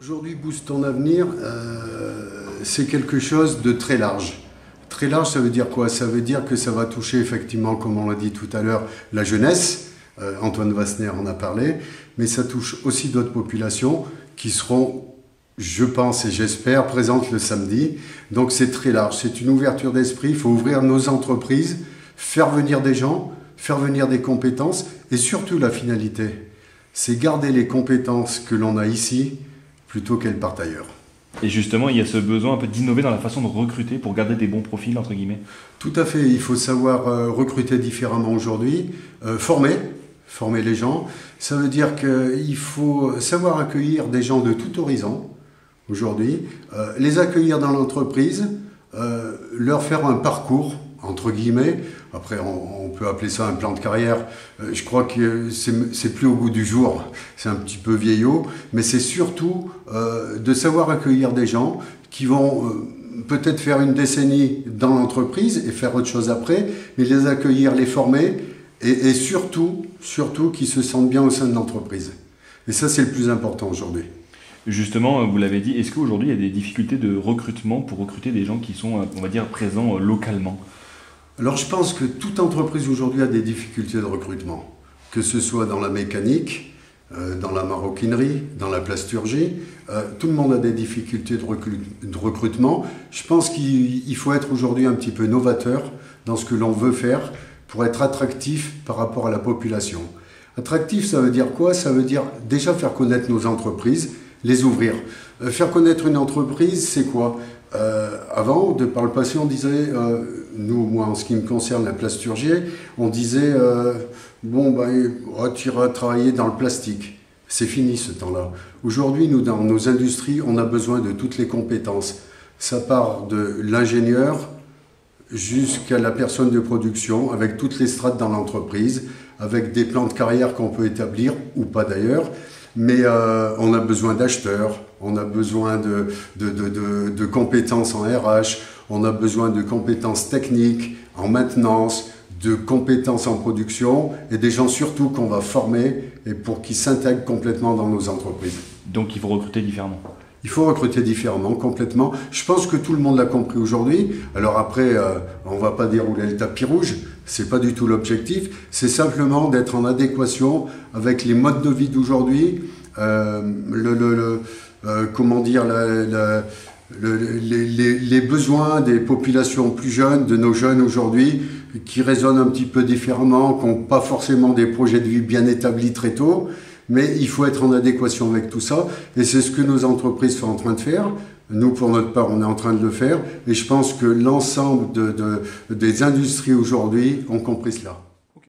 Aujourd'hui, Boost ton avenir, c'est quelque chose de très large. Très large, ça veut dire quoi? Ça veut dire que ça va toucher effectivement, comme on l'a dit tout à l'heure, la jeunesse. Antoine Wassner en a parlé, mais ça touche aussi d'autres populations qui seront, je pense et j'espère, présentes le samedi. Donc c'est très large, c'est une ouverture d'esprit. Il faut ouvrir nos entreprises, faire venir des gens, faire venir des compétences, et surtout la finalité, c'est garder les compétences que l'on a ici, plutôt qu'elles partent ailleurs. Et justement, il y a ce besoin un peu d'innover dans la façon de recruter pour garder des bons profils, entre guillemets. Tout à fait, il faut savoir recruter différemment aujourd'hui, former les gens. Ça veut dire qu'il faut savoir accueillir des gens de tout horizon aujourd'hui, les accueillir dans l'entreprise, leur faire un parcours, entre guillemets. Après, on peut appeler ça un plan de carrière. Je crois que c'est plus au goût du jour, c'est un petit peu vieillot, mais c'est surtout de savoir accueillir des gens qui vont peut-être faire une décennie dans l'entreprise et faire autre chose après, mais les accueillir, les former et surtout qu'ils se sentent bien au sein de l'entreprise. Et ça, c'est le plus important aujourd'hui. Justement, vous l'avez dit, est-ce qu'aujourd'hui il y a des difficultés de recrutement pour recruter des gens qui sont, on va dire, présents localement ? Alors je pense que toute entreprise aujourd'hui a des difficultés de recrutement, que ce soit dans la mécanique, dans la maroquinerie, dans la plasturgie, tout le monde a des difficultés de recrutement. Je pense qu'il faut être aujourd'hui un petit peu novateur dans ce que l'on veut faire pour être attractif par rapport à la population. Attractif, ça veut dire quoi? Ça veut dire déjà faire connaître nos entreprises, les ouvrir. Faire connaître une entreprise, c'est quoi? Avant, par le passé, on disait, moi en ce qui me concerne la plasturgie, on disait, tu iras travailler dans le plastique. C'est fini ce temps-là. Aujourd'hui, nous, dans nos industries, on a besoin de toutes les compétences. Ça part de l'ingénieur jusqu'à la personne de production, avec toutes les strates dans l'entreprise, avec des plans de carrière qu'on peut établir, ou pas d'ailleurs. Mais on a besoin d'acheteurs, on a besoin de compétences en RH, on a besoin de compétences techniques, en maintenance, de compétences en production, et des gens surtout qu'on va former et pour qu'ils s'intègrent complètement dans nos entreprises. Donc il faut recruter différemment. Il faut recruter différemment, complètement. Je pense que tout le monde l'a compris aujourd'hui. Alors après, on ne va pas dérouler le tapis rouge, c'est pas du tout l'objectif. C'est simplement d'être en adéquation avec les modes de vie d'aujourd'hui, les besoins des populations plus jeunes, de nos jeunes aujourd'hui, qui raisonnent un petit peu différemment, qui n'ont pas forcément des projets de vie bien établis très tôt. Mais il faut être en adéquation avec tout ça, et c'est ce que nos entreprises sont en train de faire. Nous, pour notre part, on est en train de le faire, et je pense que l'ensemble des industries aujourd'hui ont compris cela.